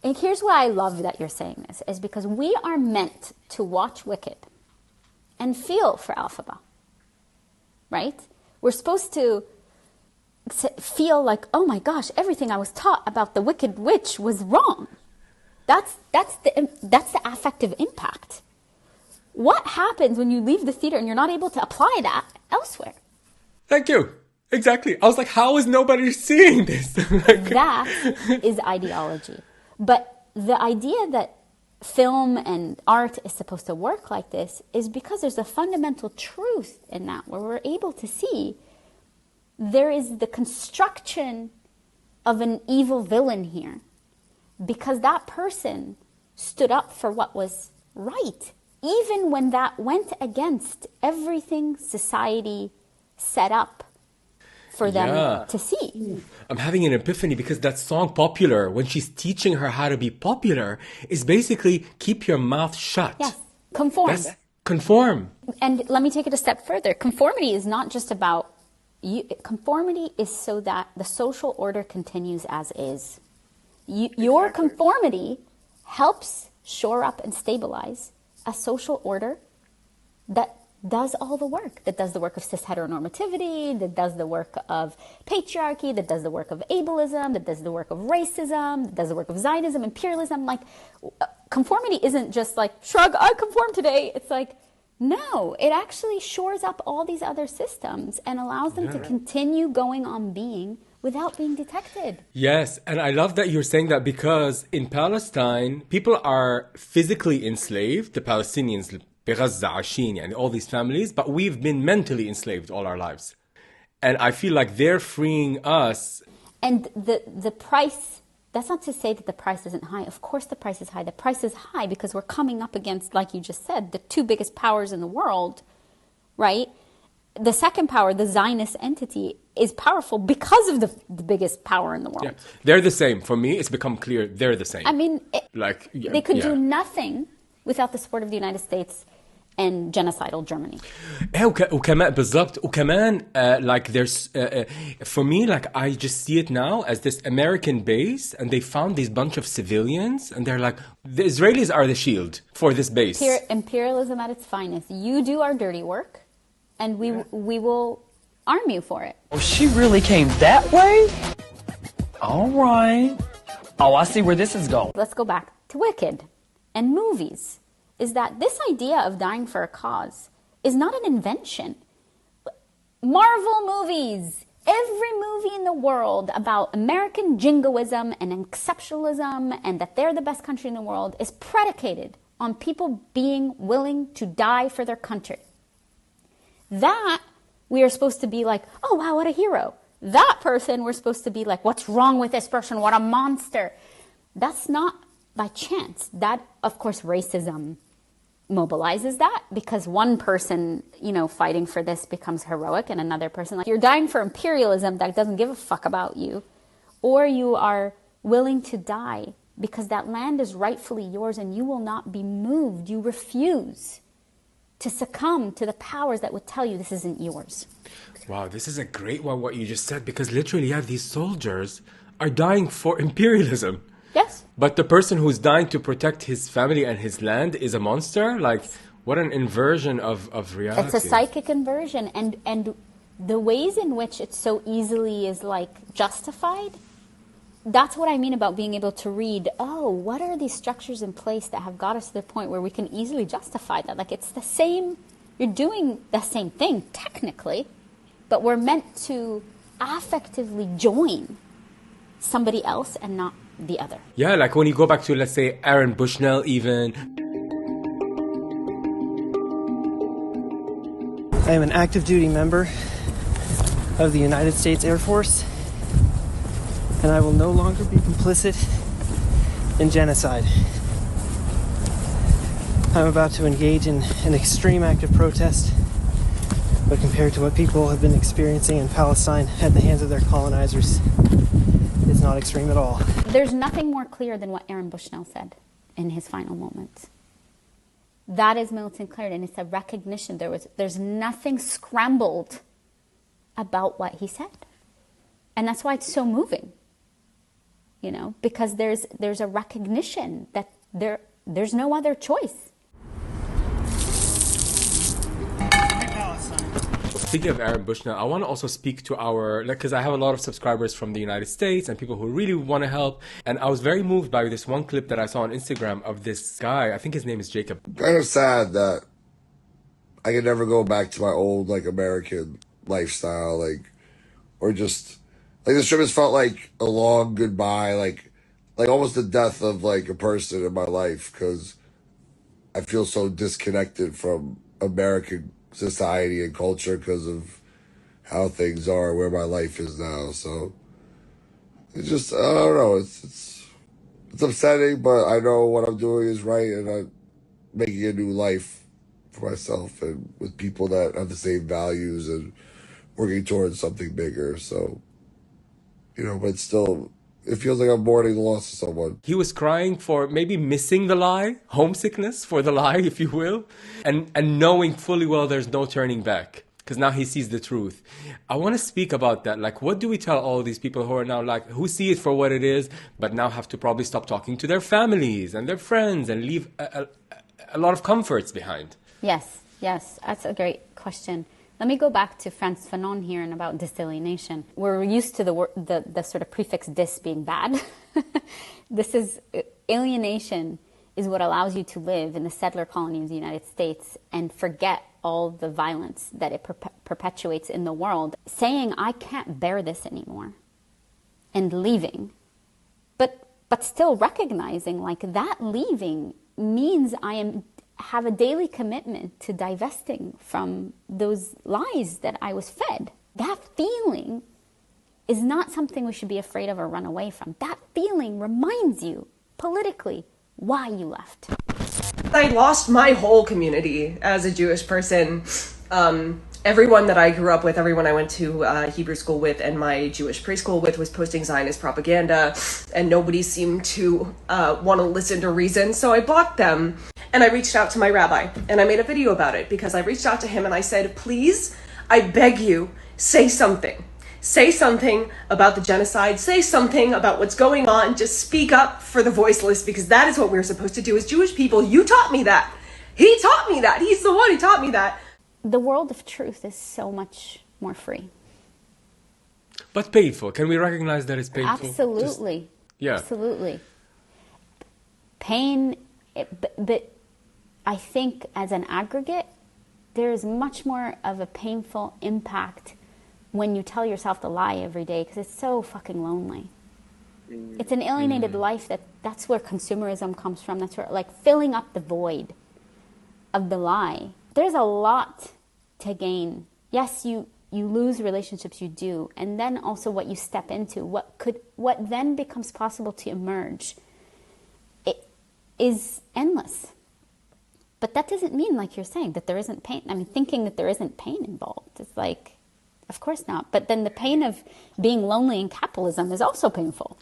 And here's why I love that you're saying this, is because we are meant to watch Wicked and feel for Elphaba, right? We're supposed to feel like, oh my gosh, everything I was taught about the Wicked Witch was wrong. That's the affective impact. What happens when you leave the theater and you're not able to apply that elsewhere? Thank you. Exactly. I was like, how is nobody seeing this? That is ideology. But the idea that film and art is supposed to work like this is because there's a fundamental truth in that, where we're able to see there is the construction of an evil villain here, because that person stood up for what was right, even when that went against everything society set up for them to see. I'm having an epiphany, because that song Popular, when she's teaching her how to be popular, is basically keep your mouth shut. Yes, conform. Conform. And let me take it a step further. Conformity is not just about you. Conformity is so that the social order continues as is. Your conformity helps shore up and stabilize a social order that does all the work, that does the work of cis heteronormativity, that does the work of patriarchy, that does the work of ableism, that does the work of racism, that does the work of Zionism, imperialism. Like, conformity isn't just like, shrug, I conform today. It's like, no, it actually shores up all these other systems and allows them to continue going on being without being detected. Yes, and I love that you're saying that, because in Palestine, people are physically enslaved, the Palestinians, and all these families, but we've been mentally enslaved all our lives. And I feel like they're freeing us. And the price, that's not to say that the price isn't high. Of course the price is high. The price is high because we're coming up against, like you just said, the 2 biggest powers in the world, right? The second power, the Zionist entity, is powerful because of the biggest power in the world. Yeah. They're the same. For me, it's become clear they're the same. I mean, they could do nothing without the support of the United States and genocidal Germany. وكمان بالضبط وكمان like there's for me, like I just see it now as this American base, and they found this bunch of civilians, and they're like, the Israelis are the shield for this base. Imperialism at its finest. You do our dirty work, and we will arm you for it. Oh, she really came that way? All right. Oh, I see where this is going. Let's go back to Wicked and movies. Is that this idea of dying for a cause is not an invention. Marvel movies, every movie in the world about American jingoism and exceptionalism and that they're the best country in the world is predicated on people being willing to die for their country. That we are supposed to be like, oh wow, what a hero. That person we're supposed to be like, what's wrong with this person? What a monster. That's not by chance. That, of course, racism mobilizes that because one person, fighting for this becomes heroic and another person, like you're dying for imperialism that doesn't give a fuck about you, or you are willing to die because that land is rightfully yours and you will not be moved. You refuse to succumb to the powers that would tell you this isn't yours. Wow, this is a great one, what you just said, because literally, these soldiers are dying for imperialism. Yes. But the person who's dying to protect his family and his land is a monster? Like, what an inversion of reality. It's a psychic inversion. And the ways in which it so easily is, justified, that's what I mean about being able to read, what are these structures in place that have got us to the point where we can easily justify that? Like, it's the same, you're doing the same thing, technically, but we're meant to affectively join somebody else and not the other. Yeah, like when you go back to, let's say, Aaron Bushnell even. I am an active duty member of the United States Air Force, and I will no longer be complicit in genocide. I'm about to engage in an extreme act of protest, but compared to what people have been experiencing in Palestine at the hands of their colonizers, it's not extreme at all. There's nothing more clear than what Aaron Bushnell said in his final moments. That is militant clarity, and it's a recognition. There's nothing scrambled about what he said. And that's why it's so moving. Because there's a recognition that there's no other choice. Speaking of Aaron Bushnell, I want to also speak to because I have a lot of subscribers from the United States and people who really want to help. And I was very moved by this one clip that I saw on Instagram of this guy. I think his name is Jacob. Kind of sad that I could never go back to my old, American lifestyle, or just, this trip has felt like a long goodbye, like almost the death of, a person in my life, because I feel so disconnected from American society and culture because of how things are, where my life is now. So it's just, I don't know, it's upsetting, but I know what I'm doing is right, and I'm making a new life for myself and with people that have the same values and working towards something bigger. So, but still, it feels like I'm mourning the loss of someone. He was crying for maybe missing the lie, homesickness for the lie, if you will, and knowing fully well there's no turning back, because now he sees the truth. I want to speak about that. What do we tell all these people who are now who see it for what it is, but now have to probably stop talking to their families and their friends and leave a lot of comforts behind? Yes, that's a great question. Let me go back to Frantz Fanon here and about disalienation. We're used to the sort of prefix dis being bad. Alienation is what allows you to live in the settler colony of the United States and forget all the violence that it perpetuates in the world. Saying, I can't bear this anymore, and leaving. But still recognizing that leaving means I have a daily commitment to divesting from those lies that I was fed. That feeling is not something we should be afraid of or run away from. That feeling reminds you politically why you left. I lost my whole community as a Jewish person. Everyone that I grew up with, everyone I went to Hebrew school with and my Jewish preschool with was posting Zionist propaganda, and nobody seemed to want to listen to reason, so I blocked them. And I reached out to my rabbi, and I made a video about it, because I reached out to him and I said, please, I beg you, say something. Say something about the genocide, say something about what's going on, just speak up for the voiceless, because that is what we're supposed to do as Jewish people. You taught me that. He taught me that. He's the one who taught me that. The world of truth is so much more free. But painful. Can we recognize that it's painful? Absolutely. Yeah. Absolutely. Pain, but I think as an aggregate, there is much more of a painful impact when you tell yourself the lie every day, because it's so fucking lonely. It's an alienated life. That's where consumerism comes from. That's where, like, filling up the void of the lie. There's a lot to gain. Yes, you lose relationships, you do, and then also what you step into, what then becomes possible to emerge, it is endless. But that doesn't mean, like you're saying, that there isn't pain. I mean, thinking that there isn't pain involved is like, of course not. But then the pain of being lonely in capitalism is also painful.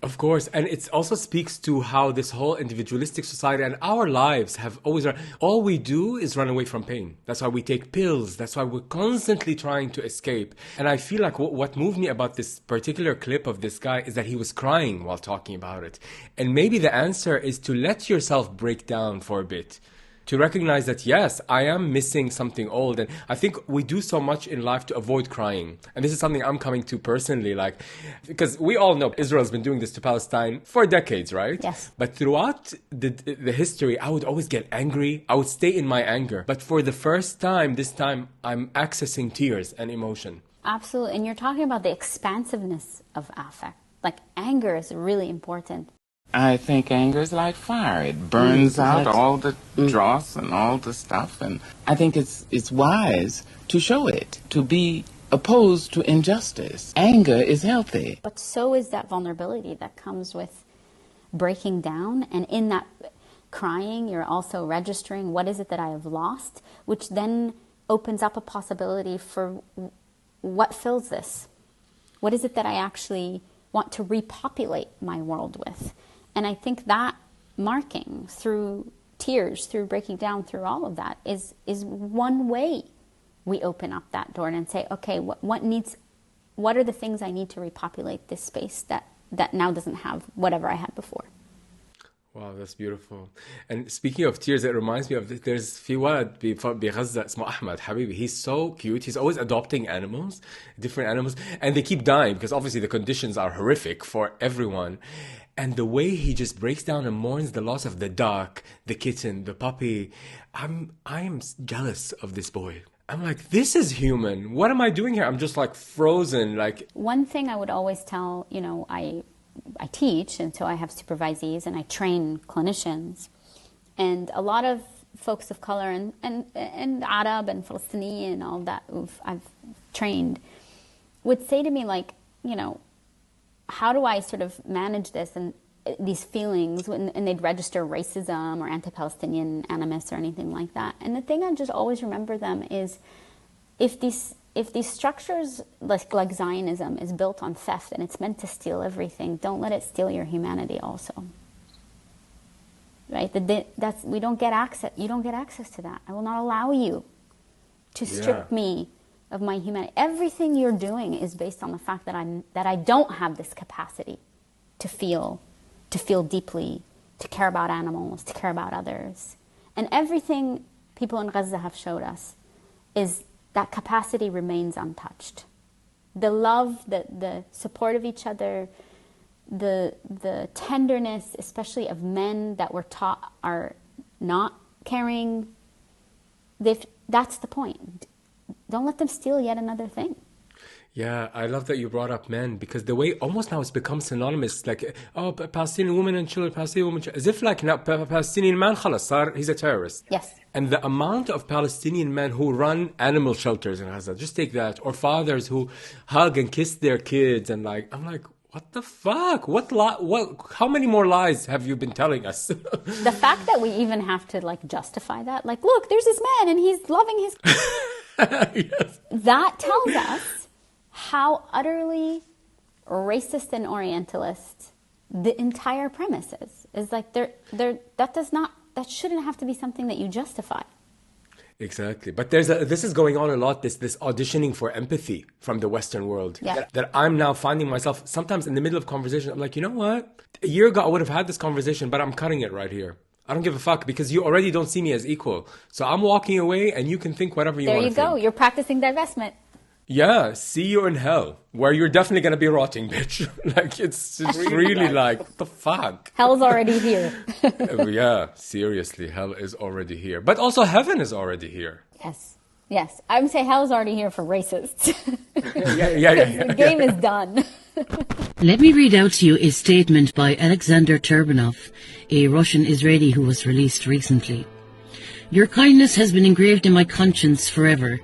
Of course, and it also speaks to how this whole individualistic society and our lives have always run. All we do is run away from pain. That's why we take pills. That's why we're constantly trying to escape. And I feel like what moved me about this particular clip of this guy is that he was crying while talking about it. And maybe the answer is to let yourself break down for a bit. To recognize that, yes, I am missing something old. And I think we do so much in life to avoid crying. And this is something I'm coming to personally, like, because we all know Israel's been doing this to Palestine for decades, right? Yes. But throughout the history, I would always get angry. I would stay in my anger. But for the first time, this time, I'm accessing tears and emotion. Absolutely. And you're talking about the expansiveness of affect. Like, anger is really important. I think anger is like fire. It burns out all the dross and all the stuff. And I think it's wise to show it, to be opposed to injustice. Anger is healthy. But so is that vulnerability that comes with breaking down. And in that crying, you're also registering what is it that I have lost, which then opens up a possibility for what fills this. What is it that I actually want to repopulate my world with? And I think that marking through tears, through breaking down, through all of that is one way we open up that door and say, okay, what are the things I need to repopulate this space that now doesn't have whatever I had before. Wow, that's beautiful. And speaking of tears, it reminds me of there's في ولد بغزة اسمه أحمد حبيبي. He's so cute. He's always adopting animals, different animals, and they keep dying because obviously the conditions are horrific for everyone. And the way he just breaks down and mourns the loss of the duck, the kitten, the puppy, I'm jealous of this boy. I'm like, this is human. What am I doing here? I'm just like frozen. Like, one thing I would always tell, I teach, and so I have supervisees and I train clinicians. And a lot of folks of color and Arab and Palestinian and all that I've trained would say to me, like, how do I sort of manage this and these feelings, and they'd register racism or anti-Palestinian animus or anything like that. And the thing I just always remember them is if these structures like Zionism is built on theft and it's meant to steal everything, don't let it steal your humanity also. Right? We don't get access. You don't get access to that. I will not allow you to strip me of my humanity. Everything you're doing is based on the fact that I don't have this capacity to feel deeply, to care about animals, to care about others. And everything people in Gaza have showed us is that capacity remains untouched. The love, the support of each other, the tenderness, especially of men that we're taught are not caring, that's the point. Don't let them steal yet another thing. Yeah, I love that you brought up men, because the way almost now it's become synonymous, like, oh, Palestinian women and children, Palestinian women, as if like now Palestinian man, khalas, he's a terrorist. Yes. And the amount of Palestinian men who run animal shelters in Gaza, just take that, or fathers who hug and kiss their kids, and like, I'm like, what the fuck? How many more lies have you been telling us? The fact that we even have to like justify that, like, look, there's this man and he's loving his yes. That tells us how utterly racist and orientalist the entire premise is like that shouldn't have to be something that you justify. Exactly. But this is going on a lot, this auditioning for empathy from the Western world. Yeah. That I'm now finding myself sometimes in the middle of conversation, I'm like, you know what? A year ago I would have had this conversation, but I'm cutting it right here. I don't give a fuck because you already don't see me as equal. So I'm walking away and you can think whatever you want to think. There you go. You're practicing divestment. Yeah, see you in hell, where you're definitely gonna be rotting, bitch. Like, it's just really like, what the fuck? Hell's already here. Yeah, seriously, hell is already here. But also heaven is already here. Yes. I would say hell's already here for racists. Yeah. The game is done. Let me read out to you a statement by Alexander Turbanov, a Russian Israeli who was released recently. Your kindness has been engraved in my conscience forever.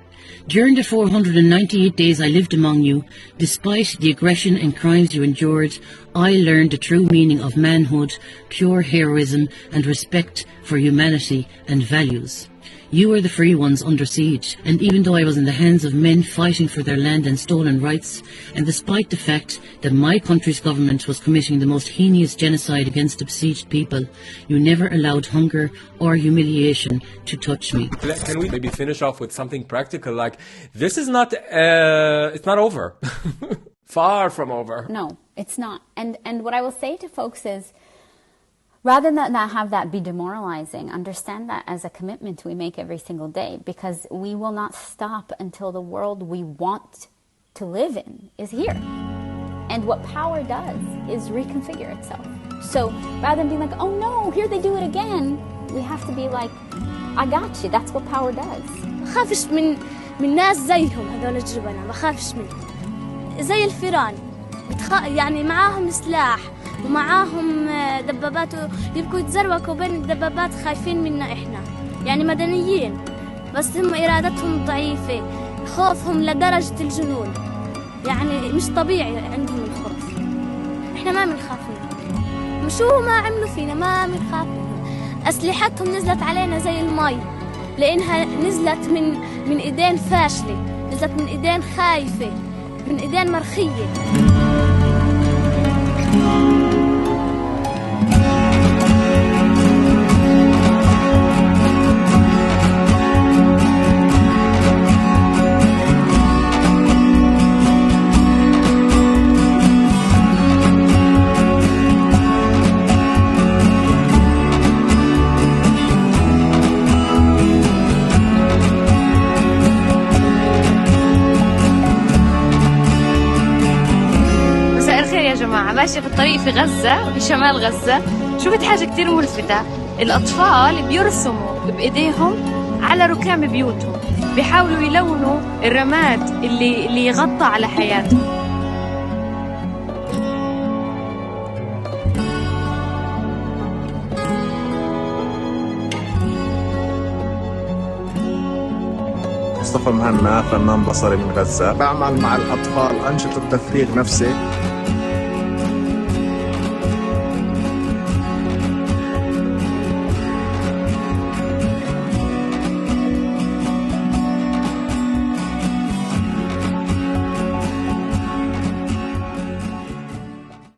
During the 498 days I lived among you, despite the aggression and crimes you endured, I learned the true meaning of manhood, pure heroism, and respect for humanity and values. You were the free ones under siege, and even though I was in the hands of men fighting for their land and stolen rights, and despite the fact that my country's government was committing the most heinous genocide against the besieged people, you never allowed hunger or humiliation to touch me. Can we maybe finish off with something practical? Like, this is not, it's not over. Far from over. No, it's not. And what I will say to folks is, rather than have that be demoralizing, understand that as a commitment we make every single day, because we will not stop until the world we want to live in is here. And what power does is reconfigure itself. So rather than being like, oh no, here they do it again, we have to be like, I got you. That's what power does. بخافش من ناس زيهم هذول الجبنة، بخافش منهم زي الفيران، يعني معاهم سلاح ومعاهم دبابات يبقوا يتزروكوا بين الدبابات، خايفين منا احنا، يعني مدنيين بس هم ارادتهم ضعيفة، خوفهم لدرجة الجنون، يعني مش طبيعي عندهم الخوف. احنا ما بنخاف منهم، شو ما عملوا فينا ما بنخاف منهم. اسلحتهم نزلت علينا زي المي، لانها نزلت من ايدين فاشلة، نزلت من ايدين خايفة، من ايدين مرخية. ماشية في الطريق في غزة، في شمال غزة، شفت حاجة كتير ملفتة. الأطفال بيرسموا بإيديهم على ركام بيوتهم، بيحاولوا يلونوا الرماد اللي يغطى على حياتهم. مصطفى مهنا، فنان بصري من غزة. بعمل مع الأطفال أنشطة تفريغ نفسي